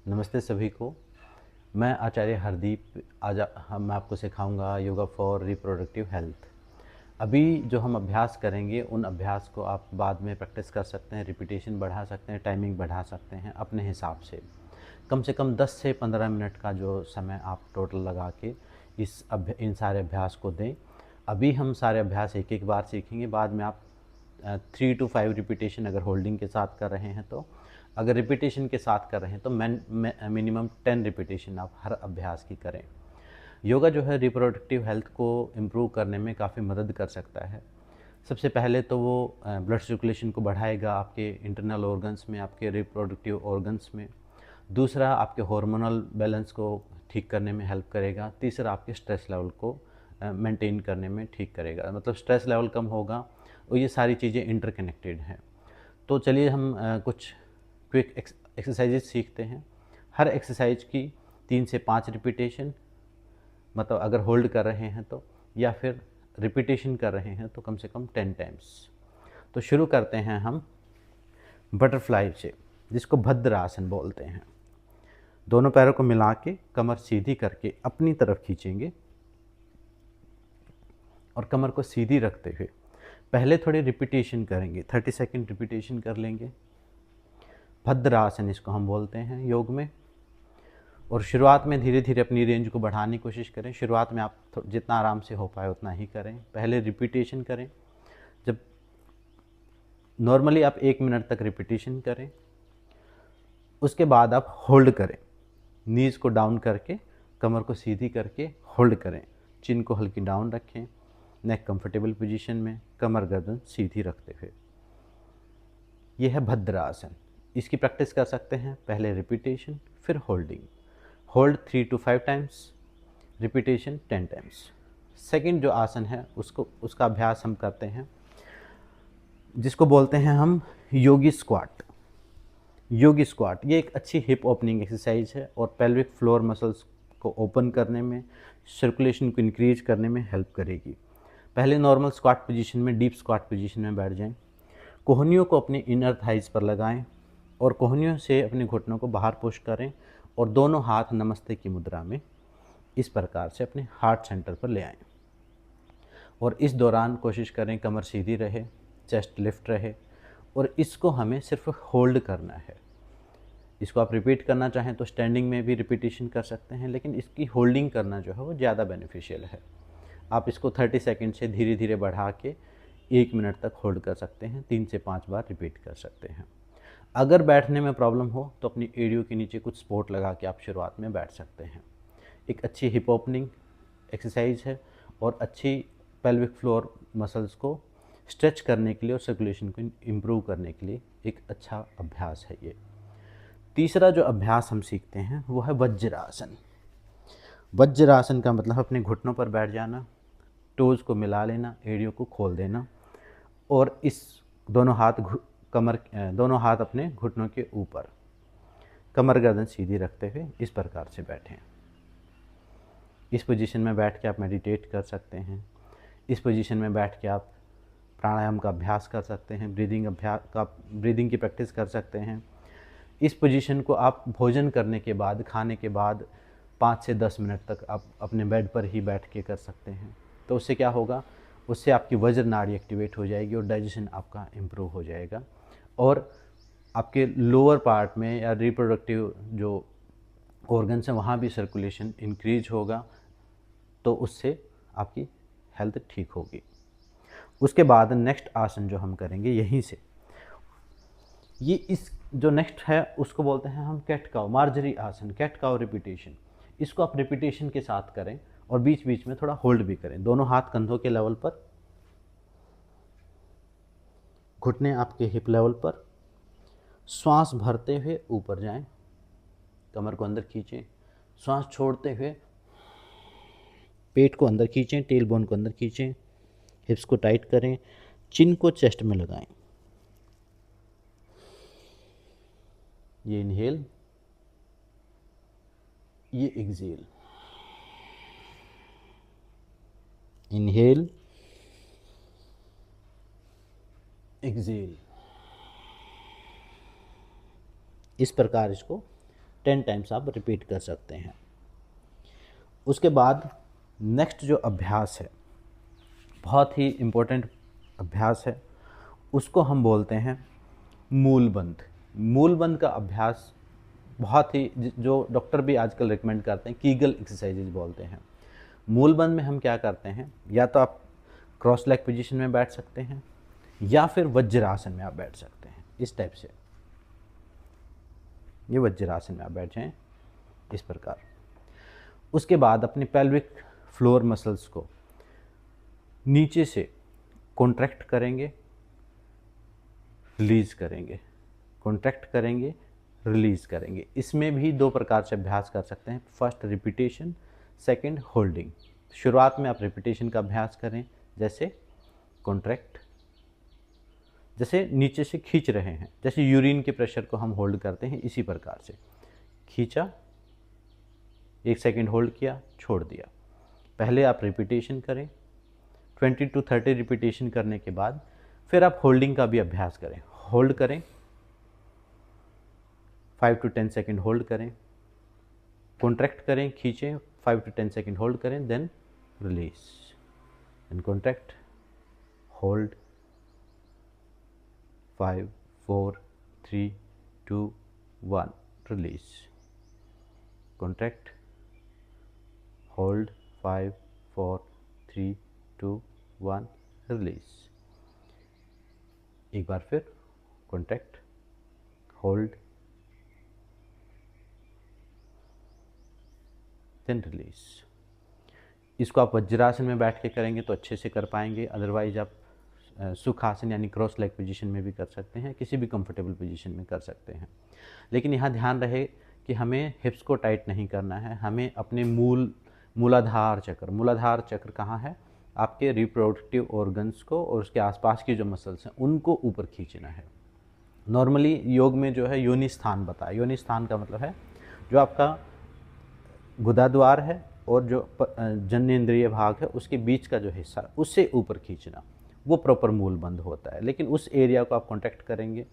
नमस्ते सभी को। मैं आचार्य हरदीप। आज मैं आपको सिखाऊंगा योगा फॉर रिप्रोडक्टिव हेल्थ। अभी जो हम अभ्यास करेंगे उन अभ्यास को आप बाद में प्रैक्टिस कर सकते हैं, रिपीटेशन बढ़ा सकते हैं, टाइमिंग बढ़ा सकते हैं अपने हिसाब से कम 10 से 15 मिनट का जो समय आप टोटल लगा के इन सारे अभ्यास को दें। अभी हम सारे अभ्यास एक एक बार सीखेंगे, बाद में आप 3 to 5 रिपीटेशन अगर होल्डिंग के साथ कर रहे हैं तो, अगर रिपीटेशन के साथ कर रहे हैं तो मिनिमम 10 रिपीटेशन आप हर अभ्यास की करें। योगा जो है रिप्रोडक्टिव हेल्थ को इम्प्रूव करने में काफ़ी मदद कर सकता है। सबसे पहले तो वो ब्लड सर्कुलेशन को बढ़ाएगा आपके इंटरनल ऑर्गन्स में, आपके रिप्रोडक्टिव ऑर्गन्स में। दूसरा, आपके हार्मोनल बैलेंस को ठीक करने में हेल्प करेगा। तीसरा, आपके स्ट्रेस लेवल को मेंटेन करने में ठीक करेगा, मतलब स्ट्रेस लेवल कम होगा। और ये सारी चीज़ें इंटरकनेक्टेड हैं। तो चलिए हम कुछ क्विक एक्सरसाइजेज सीखते हैं। हर एक्सरसाइज की 3 से 5 रिपीटेशन, मतलब अगर होल्ड कर रहे हैं तो, या फिर रिपीटेशन कर रहे हैं तो कम से कम 10 टाइम्स। तो शुरू करते हैं हम बटरफ्लाई से, जिसको भद्रासन बोलते हैं। दोनों पैरों को मिला के कमर सीधी करके अपनी तरफ खींचेंगे और कमर को सीधी रखते हुए पहले थोड़ी रिपीटेशन करेंगे, 30 सेकेंड रिपीटेशन कर लेंगे। भद्रासन इसको हम बोलते हैं योग में। और शुरुआत में धीरे धीरे अपनी रेंज को बढ़ाने की कोशिश करें। शुरुआत में आप जितना आराम से हो पाए उतना ही करें। पहले रिपीटेशन करें। जब नॉर्मली आप 1 मिनट तक रिपीटेशन करें, उसके बाद आप होल्ड करें। नीज़ को डाउन करके, कमर को सीधी करके होल्ड करें। चिन को हल्की डाउन रखें, नेक कंफर्टेबल पोजीशन में, कमर गर्दन सीधी रखते हुए। यह है भद्रासन। इसकी प्रैक्टिस कर सकते हैं, पहले रिपीटेशन फिर holding. Hold 3 to 5 times, repetition 10 times. Second जो आसन है उसका अभ्यास हम करते हैं, जिसको बोलते हैं हम योगी स्क्वाट। योगी स्क्वाट ये एक अच्छी हिप ओपनिंग एक्सरसाइज है और पेल्विक फ्लोर मसल्स को ओपन करने में, सर्कुलेशन को इंक्रीज करने में हेल्प करेगी। पहले नॉर्मल स्क्वाट पोजीशन में, डीप स्क्वाट पोजीशन में बैठ जाएं। कोहनियों को अपने इनर थाइज पर लगाएं और कोहनियों से अपने घुटनों को बाहर पुश करें और दोनों हाथ नमस्ते की मुद्रा में इस प्रकार से अपने हार्ट सेंटर पर ले आएं। और इस दौरान कोशिश करें कमर सीधी रहे, चेस्ट लिफ्ट रहे, और इसको हमें सिर्फ होल्ड करना है। इसको आप रिपीट करना चाहें तो स्टैंडिंग में भी रिपीटेशन कर सकते हैं, लेकिन इसकी होल्डिंग करना जो है वो ज़्यादा बेनिफिशियल है। आप इसको 30 सेकेंड से धीरे धीरे बढ़ा के 1 मिनट तक होल्ड कर सकते हैं। 3 से 5 बार रिपीट कर सकते हैं। अगर बैठने में प्रॉब्लम हो तो अपनी एड़ियों के नीचे कुछ सपोर्ट लगा के आप शुरुआत में बैठ सकते हैं। एक अच्छी हिप ओपनिंग एक्सरसाइज है और अच्छी पेल्विक फ्लोर मसल्स को स्ट्रेच करने के लिए और सर्कुलेशन को इम्प्रूव करने के लिए एक अच्छा अभ्यास है ये। तीसरा जो अभ्यास हम सीखते हैं वो है वज्रासन। वज्रासन का मतलब अपने घुटनों पर बैठ जाना, टोज़ को मिला लेना, एड़ियों को खोल देना, और इस दोनों हाथ अपने घुटनों के ऊपर, कमर गर्दन सीधी रखते हुए इस प्रकार से बैठें। इस पोजीशन में बैठ के आप मेडिटेट कर सकते हैं। इस पोजीशन में बैठ के आप प्राणायाम का अभ्यास कर सकते हैं, ब्रीदिंग की प्रैक्टिस कर सकते हैं। इस पोजीशन को आप भोजन करने के बाद, खाने के बाद 5 से 10 मिनट तक आप अपने बेड पर ही बैठ के कर सकते हैं। तो उससे क्या होगा, उससे आपकी वज्र नाड़ी एक्टिवेट हो जाएगी और डाइजेशन आपका इम्प्रूव हो जाएगा, और आपके लोअर पार्ट में या रिप्रोडक्टिव जो ऑर्गन्स हैं वहाँ भी सर्कुलेशन इंक्रीज होगा, तो उससे आपकी हेल्थ ठीक होगी। उसके बाद नेक्स्ट आसन जो हम करेंगे यहीं से, ये इस जो नेक्स्ट है उसको बोलते हैं हम कैट काउ, मार्जरी आसन, कैट काउ रिपीटेशन। इसको आप रिपीटेशन के साथ करें और बीच बीच में थोड़ा होल्ड भी करें। दोनों हाथ कंधों के लेवल पर, घुटने आपके हिप लेवल पर, श्वास भरते हुए ऊपर जाएं, कमर को अंदर खींचें, श्वास छोड़ते हुए पेट को अंदर खींचें, टेल बोन को अंदर खींचें, हिप्स को टाइट करें, चिन को चेस्ट में लगाएं। ये इनहेल, ये एक्सहेल। Inhale, exhale. इस प्रकार इसको 10 टाइम्स आप रिपीट कर सकते हैं। उसके बाद नेक्स्ट जो अभ्यास है, बहुत ही इम्पोर्टेंट अभ्यास है, उसको हम बोलते हैं मूलबंध। मूलबंध का अभ्यास बहुत ही जो डॉक्टर भी आजकल रिकमेंड करते हैं, कीगल एक्सरसाइजेज बोलते हैं। मूलबंध में हम क्या करते हैं, या तो आप क्रॉस लेग पोजीशन में बैठ सकते हैं या फिर वज्रासन में आप बैठ सकते हैं, इस टाइप से। ये वज्रासन में आप बैठ जाएं इस प्रकार। उसके बाद अपने पेल्विक फ्लोर मसल्स को नीचे से कॉन्ट्रैक्ट करेंगे, रिलीज करेंगे, कॉन्ट्रैक्ट करेंगे, रिलीज करेंगे। इसमें भी दो प्रकार से अभ्यास कर सकते हैं, फर्स्ट रिपीटेशन, सेकंड होल्डिंग। शुरुआत में आप रिपीटेशन का अभ्यास करें, जैसे कॉन्ट्रैक्ट, जैसे नीचे से खींच रहे हैं, जैसे यूरिन के प्रेशर को हम होल्ड करते हैं, इसी प्रकार से खींचा, 1 सेकंड होल्ड किया, छोड़ दिया। पहले आप रिपीटेशन करें, 20 to 30 रिपीटेशन करने के बाद फिर आप होल्डिंग का भी अभ्यास करें। होल्ड करें, 5 to 10 सेकंड होल्ड करें, कॉन्ट्रैक्ट करें, खींचें, 5 to 10 सेकंड होल्ड करें, then release, then contract, hold, 5 4 3 2 1, release, contract, hold, 5 4 3 2 1, release. एक बार फिर कॉन्ट्रैक्ट, होल्ड, देन रिलीज। इसको आप वज्रासन में बैठ के करेंगे तो अच्छे से कर पाएंगे, अदरवाइज आप सुखासन यानी क्रॉस लेग पोजीशन में भी कर सकते हैं, किसी भी कंफर्टेबल पोजीशन में कर सकते हैं। लेकिन यहाँ ध्यान रहे कि हमें हिप्स को टाइट नहीं करना है, हमें अपने मूलाधार चक्र कहाँ है, आपके रिप्रोडक्टिव ऑर्गन्स को और उसके आसपास की जो मसल्स हैं उनको ऊपर खींचना है। नॉर्मली योग में जो है योनि स्थान बताया, योनि स्थान का मतलब है जो आपका गुदाद्वार है और जो जननेंद्रिय भाग है उसके बीच का जो हिस्सा, उससे ऊपर खींचना, वो प्रॉपर मूलबंध होता है। लेकिन उस एरिया को आप कॉन्टैक्ट करेंगे,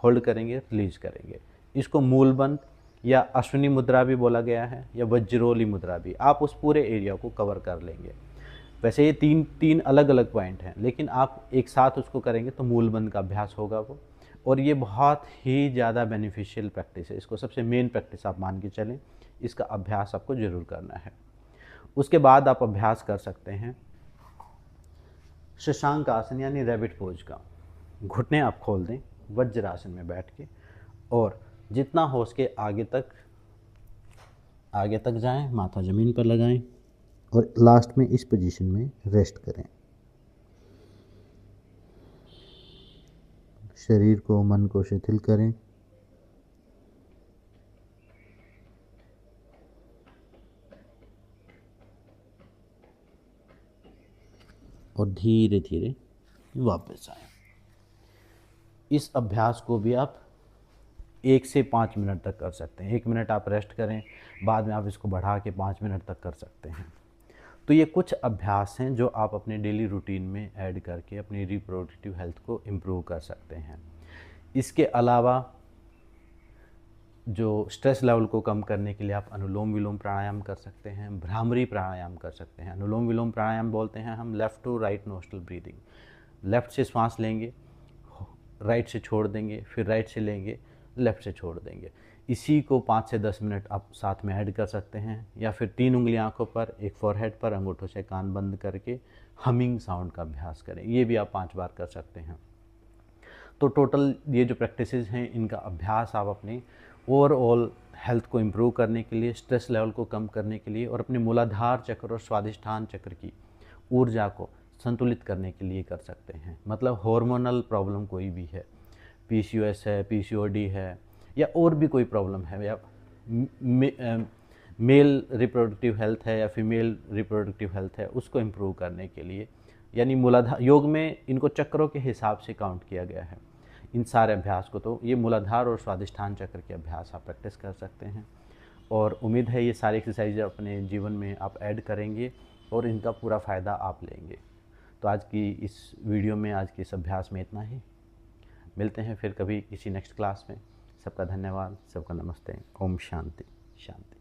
होल्ड करेंगे, रिलीज करेंगे। इसको मूलबंध या अश्विनी मुद्रा भी बोला गया है, या वज्रोली मुद्रा भी। आप उस पूरे एरिया को कवर कर लेंगे। वैसे ये तीन अलग अलग पॉइंट हैं, लेकिन आप एक साथ उसको करेंगे तो मूलबंध का अभ्यास होगा वो, और ये बहुत ही ज़्यादा बेनिफिशियल प्रैक्टिस है। इसको सबसे मेन प्रैक्टिस आप मान के चलें, इसका अभ्यास आपको ज़रूर करना है। उसके बाद आप अभ्यास कर सकते हैं शशांक आसन यानी रैबिट पोज का। घुटने आप खोल दें वज्रासन में बैठ के, और जितना हो सके आगे तक जाएं, माथा ज़मीन पर लगाएं और लास्ट में इस पोजीशन में रेस्ट करें। शरीर को, मन को शिथिल करें, और धीरे धीरे वापस आए। इस अभ्यास को भी आप 1 से 5 मिनट तक कर सकते हैं। 1 मिनट आप रेस्ट करें, बाद में आप इसको बढ़ा के 5 मिनट तक कर सकते हैं। तो ये कुछ अभ्यास हैं जो आप अपने डेली रूटीन में ऐड करके अपनी रिप्रोडक्टिव हेल्थ को इम्प्रूव कर सकते हैं। इसके अलावा जो स्ट्रेस लेवल को कम करने के लिए आप अनुलोम विलोम प्राणायाम कर सकते हैं, भ्रामरी प्राणायाम कर सकते हैं। अनुलोम विलोम प्राणायाम बोलते हैं हम left to right nostril breathing. Left से सांस लेंगे, राइट से छोड़ देंगे, फिर राइट से लेंगे, लेफ़्ट से छोड़ देंगे। इसी को 5 से 10 मिनट आप साथ में ऐड कर सकते हैं, या फिर 3 उंगलियां आंखों पर, एक फॉरहेड पर, अंगूठों से कान बंद करके हमिंग साउंड का अभ्यास करें। ये भी आप 5 बार कर सकते हैं। तो टोटल ये जो प्रैक्टिसेस हैं, इनका अभ्यास आप अपनी ओवरऑल हेल्थ को इम्प्रूव करने के लिए, स्ट्रेस लेवल को कम करने के लिए, और अपने मूलाधार चक्र और स्वादिष्ठान चक्र की ऊर्जा को संतुलित करने के लिए कर सकते हैं। मतलब हार्मोनल प्रॉब्लम कोई भी है, PCOS है, PCOD है, या और भी कोई प्रॉब्लम है, या मेल रिप्रोडक्टिव हेल्थ है या फीमेल रिप्रोडक्टिव हेल्थ है, उसको इम्प्रूव करने के लिए, यानी मूलाधार, योग में इनको चक्रों के हिसाब से काउंट किया गया है इन सारे अभ्यास को। तो ये मूलाधार और स्वादिष्ठान चक्र के अभ्यास आप प्रैक्टिस कर सकते हैं, और उम्मीद है ये सारी एक्सरसाइज अपने जीवन में आप ऐड करेंगे और इनका पूरा फ़ायदा आप लेंगे। तो आज की इस वीडियो में, आज के इस अभ्यास में इतना ही। मिलते हैं फिर कभी किसी नेक्स्ट क्लास में। सबका धन्यवाद, सबका नमस्ते। ओम शांति शांति।